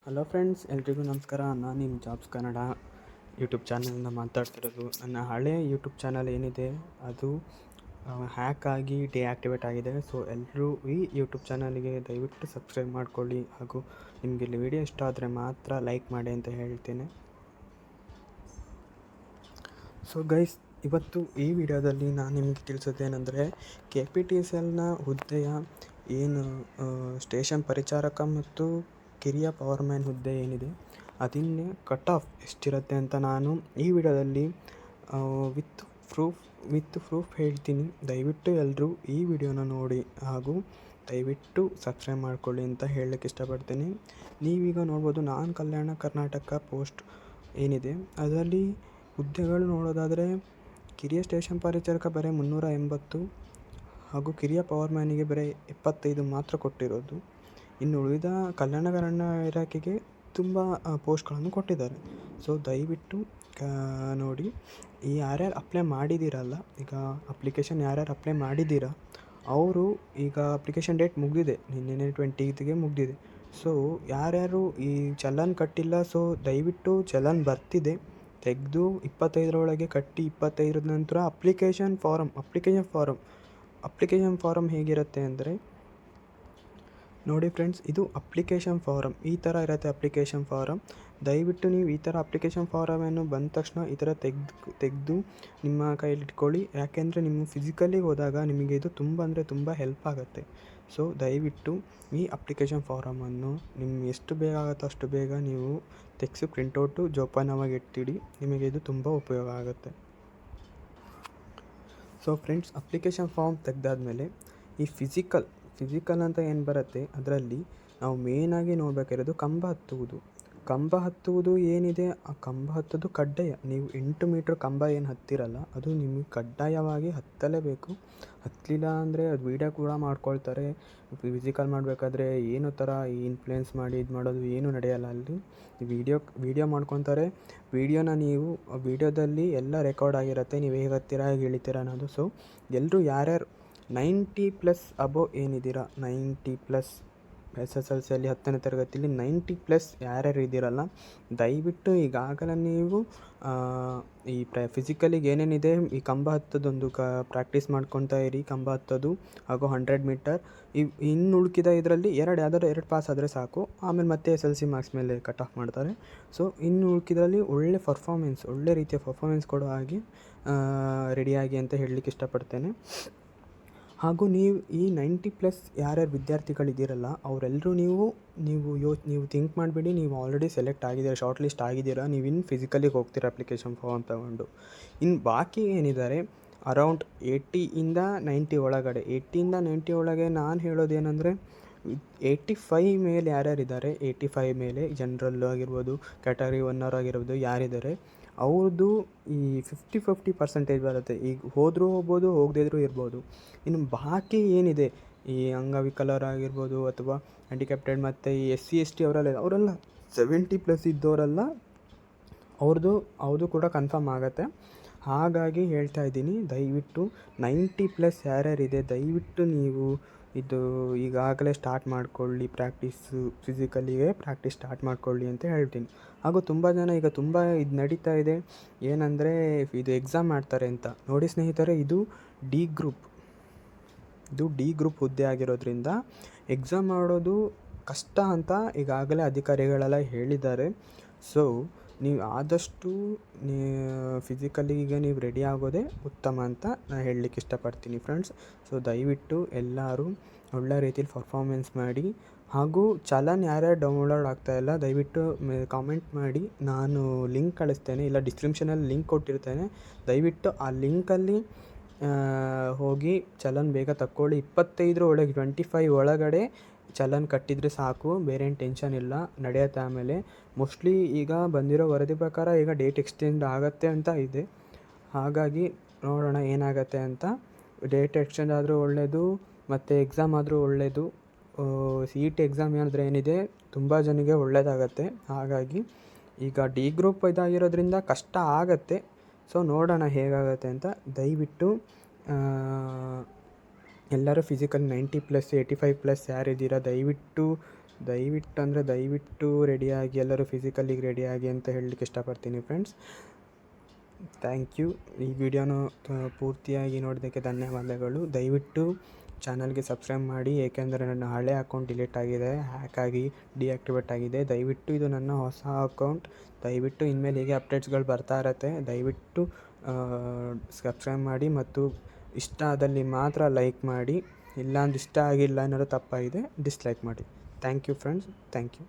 Hello friends, ಎಲ್ರಿಗೂ ನಮಸ್ಕಾರ. ನಾನು ನಿಮ್ಮ ಜಾಬ್ಸ್ ಕನ್ನಡ ಯೂಟ್ಯೂಬ್ ಚಾನಲಿಂದ ಮಾತಾಡ್ತಿರೋದು. ನನ್ನ ಹಳೆ ಯೂಟ್ಯೂಬ್ ಚಾನಲ್ ಏನಿದೆ ಅದು ಹ್ಯಾಕ್ ಆಗಿ ಡಿಆಕ್ಟಿವೇಟ್ ಆಗಿದೆ. ಸೊ ಎಲ್ಲರೂ ಈ ಯೂಟ್ಯೂಬ್ ಚಾನಲ್ಗೆ ದಯವಿಟ್ಟು ಸಬ್ಸ್ಕ್ರೈಬ್ ಮಾಡ್ಕೊಳ್ಳಿ, ಹಾಗೂ ನಿಮಗೆ ಇಲ್ಲಿ ವಿಡಿಯೋ ಇಷ್ಟ ಆದರೆ ಮಾತ್ರ ಲೈಕ್ ಮಾಡಿ ಅಂತ ಹೇಳ್ತೇನೆ. ಸೊ ಗೈಸ್, ಇವತ್ತು ಈ ವಿಡಿಯೋದಲ್ಲಿ ನಾನು ನಿಮಗೆ ತಿಳಿಸೋದೇನೆಂದರೆ, KPTCLನ ಹುದ್ದೆಯ ಏನು ಸ್ಟೇಷನ್ ಪರಿಚಾರಕ ಮತ್ತು ಕಿರಿಯ ಪವರ್ಮ್ಯಾನ್ ಹುದ್ದೆ ಏನಿದೆ ಅದನ್ನೇ ಕಟ್ ಆಫ್ ಎಷ್ಟಿರುತ್ತೆ ಅಂತ ನಾನು ಈ ವಿಡಿಯೋದಲ್ಲಿ ವಿತ್ ಪ್ರೂಫ್ ಹೇಳ್ತೀನಿ. ದಯವಿಟ್ಟು ಎಲ್ಲರೂ ಈ ವಿಡಿಯೋನ ನೋಡಿ ಹಾಗೂ ದಯವಿಟ್ಟು ಸಬ್ಸ್ಕ್ರೈಬ್ ಮಾಡ್ಕೊಳ್ಳಿ ಅಂತ ಹೇಳಲಿಕ್ಕೆ ಇಷ್ಟಪಡ್ತೀನಿ. ನೀವೀಗ ನೋಡ್ಬೋದು, ನಾನು ಕಲ್ಯಾಣ ಕರ್ನಾಟಕ ಪೋಸ್ಟ್ ಏನಿದೆ ಅದರಲ್ಲಿ ಹುದ್ದೆಗಳು ನೋಡೋದಾದರೆ ಕಿರಿಯ ಸ್ಟೇಷನ್ ಪರಿಚಾರಕ ಬರೀ 380 ಹಾಗೂ ಕಿರಿಯ ಪವರ್ಮ್ಯಾನಿಗೆ ಬರೀ 75 ಮಾತ್ರ ಕೊಟ್ಟಿರೋದು. ಇನ್ನು ಉಳಿದ ಕಲ್ಯಾಣ ಇಲಾಖೆಗೆ ತುಂಬ ಪೋಸ್ಟ್ಗಳನ್ನು ಕೊಟ್ಟಿದ್ದಾರೆ. ಸೊ ದಯವಿಟ್ಟು ನೋಡಿ, ಯಾರ್ಯಾರು ಅಪ್ಲೈ ಮಾಡಿದ್ದೀರಲ್ಲ, ಈಗ ಅಪ್ಲಿಕೇಶನ್ ಯಾರ್ಯಾರು ಅಪ್ಲೈ ಮಾಡಿದ್ದೀರಾ ಅವರು ಈಗ ಅಪ್ಲಿಕೇಶನ್ ಡೇಟ್ ಮುಗಿದಿದೆ, ನಿನ್ನೆ 20ಗೆ ಮುಗಿದಿದೆ. ಸೊ ಯಾರ್ಯಾರು ಈ ಚಲನ್ ಕಟ್ಟಿಲ್ಲ, ಸೊ ದಯವಿಟ್ಟು ಚಲನ್ ಬರ್ತಿದೆ ತೆಗೆದು 25ರೊಳಗೆ ಕಟ್ಟಿ. 25 ನಂತರ ಅಪ್ಲಿಕೇಶನ್ ಫಾರಮ್ ಹೇಗಿರುತ್ತೆ ಅಂದರೆ ನೋಡಿ ಫ್ರೆಂಡ್ಸ್, ಇದು ಅಪ್ಲಿಕೇಶನ್ ಫಾರಮ್ ಈ ಥರ ಇರುತ್ತೆ. ಅಪ್ಲಿಕೇಶನ್ ಫಾರಮ್ ದಯವಿಟ್ಟು ನೀವು ಈ ಥರ ಅಪ್ಲಿಕೇಶನ್ ಫಾರಮನ್ನು ಬಂದ ತಕ್ಷಣ ಈ ಥರ ತೆಗೆದು ನಿಮ್ಮ ಕೈಯಲ್ಲಿ ಇಟ್ಕೊಳ್ಳಿ. ಯಾಕೆಂದರೆ ನಿಮ್ಮ ಫಿಸಿಕಲಿಗೆ ಹೋದಾಗ ನಿಮಗೆ ಇದು ತುಂಬ ಹೆಲ್ಪ್ ಆಗುತ್ತೆ. ಸೊ ದಯವಿಟ್ಟು ಈ ಅಪ್ಲಿಕೇಶನ್ ಫಾರಮನ್ನು ಎಷ್ಟು ಬೇಗ ಆಗುತ್ತೋ ಅಷ್ಟು ಬೇಗ ನೀವು ತೆಗೆಸಿ ಪ್ರಿಂಟೌಟು ಜೋಪಾನವಾಗಿ ಇಡ್ತೀಡಿ, ನಿಮಗೆ ಇದು ತುಂಬ ಉಪಯೋಗ ಆಗುತ್ತೆ. ಸೊ ಫ್ರೆಂಡ್ಸ್, ಅಪ್ಲಿಕೇಶನ್ ಫಾರ್ಮ್ ತೆಗೆದಾದ್ಮೇಲೆ ಈ ಫಿಸಿಕಲ್ ಅಂತ ಏನು ಬರುತ್ತೆ ಅದರಲ್ಲಿ ನಾವು ಮೇಯ್ನಾಗಿ ನೋಡಬೇಕಿರೋದು ಕಂಬ ಹತ್ತುವುದು ಏನಿದೆ. ಆ ಕಂಬ ಹತ್ತೋದು ಕಡ್ಡಾಯ. ನೀವು 8 ಮೀಟ್ರ್ ಕಂಬ ಏನು ಹತ್ತಿರಲ್ಲ ಅದು ನಿಮಗೆ ಕಡ್ಡಾಯವಾಗಿ ಹತ್ತಲೇಬೇಕು. ಹತ್ತಲಿಲ್ಲ ಅಂದರೆ ಅದು ವೀಡಿಯೋ ಕೂಡ ಮಾಡ್ಕೊಳ್ತಾರೆ. ಫಿಸಿಕಲ್ ಮಾಡಬೇಕಾದ್ರೆ ಏನು ಥರ ಇನ್ಫ್ಲುಯೆನ್ಸ್ ಮಾಡಿ ಇದು ಮಾಡೋದು ಏನೂ ನಡೆಯಲ್ಲ. ಅಲ್ಲಿ ವೀಡಿಯೋ ಮಾಡ್ಕೊತಾರೆ. ವೀಡಿಯೋದಲ್ಲಿ ಎಲ್ಲ ರೆಕಾರ್ಡ್ ಆಗಿರುತ್ತೆ, ನೀವು ಹೇಗೆ ಹತ್ತೀರಾ ಹೇಗೆ ಇಳಿತೀರಾ ಅನ್ನೋದು. ಸೊ ಎಲ್ಲರೂ ಯಾರ್ಯಾರು 90+ ಅಬೋವ್ ಏನಿದ್ದೀರಾ, 90+ SSLCಯಲ್ಲಿ 10ನೇ ತರಗತಿಯಲ್ಲಿ 90+ ಯಾರ್ಯಾರು ಇದ್ದೀರಲ್ಲ, ದಯವಿಟ್ಟು ಈಗಾಗಲೇ ನೀವು ಈ ಫಿಸಿಕಲಿಗೆ ಏನೇನಿದೆ ಈ ಕಂಬ ಹತ್ತೋದೊಂದು ಪ್ರಾಕ್ಟೀಸ್ ಮಾಡ್ಕೊತಾ ಇರಿ. ಕಂಬ ಹತ್ತೋದು ಹಾಗೂ 100 ಮೀಟರ್ ಇನ್ನು ಉಳ್ಕಿದ ಇದರಲ್ಲಿ ಯಾವ್ದಾದ್ರು 2 ಪಾಸ್ ಆದರೆ ಸಾಕು. ಆಮೇಲೆ ಮತ್ತೆ SLC ಮಾರ್ಕ್ಸ್ ಮೇಲೆ ಕಟ್ ಆಫ್ ಮಾಡ್ತಾರೆ. ಸೊ ಇನ್ನು ಉಳ್ಕಿದ್ರಲ್ಲಿ ಒಳ್ಳೆ ರೀತಿಯ ಪರ್ಫಾರ್ಮೆನ್ಸ್ ಕೊಡೋ ಹಾಗೆ ರೆಡಿಯಾಗಿ ಅಂತ ಹೇಳಲಿಕ್ಕೆ ಇಷ್ಟಪಡ್ತೇನೆ. ಹಾಗೂ ನೀವು ಈ 90+ ಯಾರ್ಯಾರು ವಿದ್ಯಾರ್ಥಿಗಳಿದ್ದೀರಲ್ಲ ಅವರೆಲ್ಲರೂ ನೀವು ಥಿಂಕ್ ಮಾಡಬೇಡಿ, ನೀವು ಆಲ್ರೆಡಿ ಸೆಲೆಕ್ಟ್ ಆಗಿದ್ದೀರಾ, ಶಾರ್ಟ್ ಲಿಸ್ಟ್ ಆಗಿದ್ದೀರಾ, ನೀವು ಇನ್ನು ಫಿಸಿಕಲಿಗೆ ಹೋಗ್ತೀರಾ ಅಪ್ಲಿಕೇಶನ್ ಫಾರ್ಮ್ ತಗೊಂಡು. ಇನ್ನು ಬಾಕಿ ಏನಿದ್ದಾರೆ ಅರೌಂಡ್ 80ಇಂದ 90 ಒಳಗಡೆ, 80ಇಂದ 90 ಒಳಗೆ ನಾನು ಹೇಳೋದೇನೆಂದರೆ 85 ಮೇಲೆ ಯಾರ್ಯಾರಿದ್ದಾರೆ, 85 ಮೇಲೆ ಜನರಲ್ ಆಗಿರ್ಬೋದು, ಕ್ಯಾಟಗರಿ 1 ಆಗಿರ್ಬೋದು ಯಾರಿದ್ದಾರೆ ಅವ್ರದ್ದು ಈ 50% ಬರುತ್ತೆ. ಈಗ ಹೋದರೂ ಹೋಗ್ಬೋದು, ಹೋಗದೇ ಇರ್ಬೋದು. ಇನ್ನು ಬಾಕಿ ಏನಿದೆ ಈ ಅಂಗವಿಕಲರಾಗಿರ್ಬೋದು ಅಥವಾ ಹ್ಯಾಂಡಿಕ್ಯಾಪ್ಟೆಡ್ ಮತ್ತು ಈ SC ST ಅವರೆಲ್ಲ 70+ ಇದ್ದವರೆಲ್ಲ ಅವ್ರದ್ದು ಕೂಡ ಕನ್ಫರ್ಮ್ ಆಗುತ್ತೆ. ಹಾಗಾಗಿ ಹೇಳ್ತಾ ಇದ್ದೀನಿ, ದಯವಿಟ್ಟು 90+ ಯಾರ್ಯಾರಿದೆ ದಯವಿಟ್ಟು ನೀವು ಇದು ಈಗಾಗಲೇ ಸ್ಟಾರ್ಟ್ ಮಾಡಿಕೊಳ್ಳಿ, ಫಿಸಿಕಲಿಗೆ ಪ್ರಾಕ್ಟೀಸ್ ಸ್ಟಾರ್ಟ್ ಮಾಡಿಕೊಳ್ಳಿ ಅಂತ ಹೇಳ್ತೀನಿ. ಹಾಗೂ ತುಂಬ ಜನ ಈಗ ತುಂಬ ಇದು ನಡೀತಾ ಇದೆ ಏನಂದರೆ ಇದು ಎಕ್ಸಾಮ್ ಮಾಡ್ತಾರೆ ಅಂತ. ನೋಡಿ ಸ್ನೇಹಿತರೆ, ಇದು ಡಿ ಗ್ರೂಪ್ ಹುದ್ದೆ ಆಗಿರೋದ್ರಿಂದ ಎಕ್ಸಾಮ್ ಮಾಡೋದು ಕಷ್ಟ ಅಂತ ಈಗಾಗಲೇ ಅಧಿಕಾರಿಗಳೆಲ್ಲ ಹೇಳಿದ್ದಾರೆ. ಸೊ ನೀವು ಆದಷ್ಟು ಫಿಸಿಕಲಿಗೆ ನೀವು ರೆಡಿ ಆಗೋದೇ ಉತ್ತಮ ಅಂತ ನಾನು ಹೇಳಲಿಕ್ಕೆ ಇಷ್ಟಪಡ್ತೀನಿ ಫ್ರೆಂಡ್ಸ್. ಸೊ ದಯವಿಟ್ಟು ಎಲ್ಲರೂ ಒಳ್ಳೆ ರೀತಿಯಲ್ಲಿ ಪರ್ಫಾರ್ಮೆನ್ಸ್ ಮಾಡಿ. ಹಾಗೂ ಚಲನ್ ಯಾರ್ಯಾರು ಡೌನ್ಲೋಡ್ ಆಗ್ತಾಯಿಲ್ಲ ದಯವಿಟ್ಟು ಕಾಮೆಂಟ್ ಮಾಡಿ, ನಾನು ಲಿಂಕ್ ಕಳಿಸ್ತೇನೆ, ಇಲ್ಲ ಡಿಸ್ಕ್ರಿಪ್ಷನಲ್ಲಿ ಲಿಂಕ್ ಕೊಟ್ಟಿರ್ತೇನೆ. ದಯವಿಟ್ಟು ಆ ಲಿಂಕಲ್ಲಿ ಹೋಗಿ ಚಲನ್ ಬೇಗ ತಕ್ಕೊಳ್ಳಿ. 25 ಒಳಗೆ 25 ಒಳಗಡೆ ಚಲನ್ ಕಟ್ಟಿದರೆ ಸಾಕು, ಬೇರೆ ಏನು ಟೆನ್ಷನ್ ಇಲ್ಲ, ನಡೆಯುತ್ತೆ. ಆಮೇಲೆ ಮೋಸ್ಟ್ಲಿ ಈಗ ಬಂದಿರೋ ವರದಿ ಪ್ರಕಾರ ಈಗ ಡೇಟ್ ಎಕ್ಸ್ಟೆಂಡ್ ಆಗುತ್ತೆ ಅಂತ ಇದೆ. ಹಾಗಾಗಿ ನೋಡೋಣ ಏನಾಗುತ್ತೆ ಅಂತ. ಡೇಟ್ ಎಕ್ಸ್ಟೆಂಡ್ ಆದರೂ ಒಳ್ಳೆಯದು, ಮತ್ತು ಎಕ್ಸಾಮ್ ಆದರೂ ಒಳ್ಳೆಯದು. CET ಎಕ್ಸಾಮ್ ಏನಿದೆ ತುಂಬ ಜನಕ್ಕೆ ಒಳ್ಳೆಯದಾಗತ್ತೆ. ಹಾಗಾಗಿ ಈಗ ಡಿ ಗ್ರೂಪ್ ಇದಾಗಿರೋದ್ರಿಂದ ಕಷ್ಟ ಆಗುತ್ತೆ. ಸೊ ನೋಡೋಣ ಹೇಗಾಗುತ್ತೆ ಅಂತ. ದಯವಿಟ್ಟು ಎಲ್ಲರೂ ಫಿಸಿಕಲ್ 90+, 85+ ಯಾರಿದ್ದೀರಾ ದಯವಿಟ್ಟು ದಯವಿಟ್ಟು ಅಂದರೆ ದಯವಿಟ್ಟು ರೆಡಿಯಾಗಿ, ಎಲ್ಲರೂ ಫಿಸಿಕಲಿಗೆ ರೆಡಿಯಾಗಿ ಅಂತ ಹೇಳಲಿಕ್ಕೆ ಇಷ್ಟಪಡ್ತೀನಿ ಫ್ರೆಂಡ್ಸ್. Thank you. ಈ ವಿಡಿಯೋನ ಪೂರ್ತಿಯಾಗಿ ನೋಡೋದಕ್ಕೆ ಧನ್ಯವಾದಗಳು. ದಯವಿಟ್ಟು ಚಾನಲ್ಗೆ ಸಬ್ಸ್ಕ್ರೈಬ್ ಮಾಡಿ, ಏಕೆಂದರೆ ನನ್ನ ಹಳೆ ಅಕೌಂಟ್ ಡಿಲೀಟ್ ಆಗಿದೆ, ಹ್ಯಾಕ್ ಆಗಿ ಡಿಆಕ್ಟಿವೇಟ್ ಆಗಿದೆ. ದಯವಿಟ್ಟು ಇದು ನನ್ನ ಹೊಸ ಅಕೌಂಟ್. ದಯವಿಟ್ಟು ಇನ್ಮೇಲೆ ಹೀಗೆ ಅಪ್ಡೇಟ್ಸ್ಗಳು ಬರ್ತಾ ಇರತ್ತೆ. ದಯವಿಟ್ಟು ಸಬ್ಸ್ಕ್ರೈಬ್ ಮಾಡಿ ಮತ್ತು ಇಷ್ಟ ಆದಲ್ಲಿ ಮಾತ್ರ ಲೈಕ್ ಮಾಡಿ. ಇಲ್ಲಾಂದ್ರೆ ಇಷ್ಟ ಆಗಿಲ್ಲ ಏನಾದ್ರು ತಪ್ಪಾಗಿದೆ ಡಿಸ್ಲೈಕ್ ಮಾಡಿ. Thank you friends. Thank you.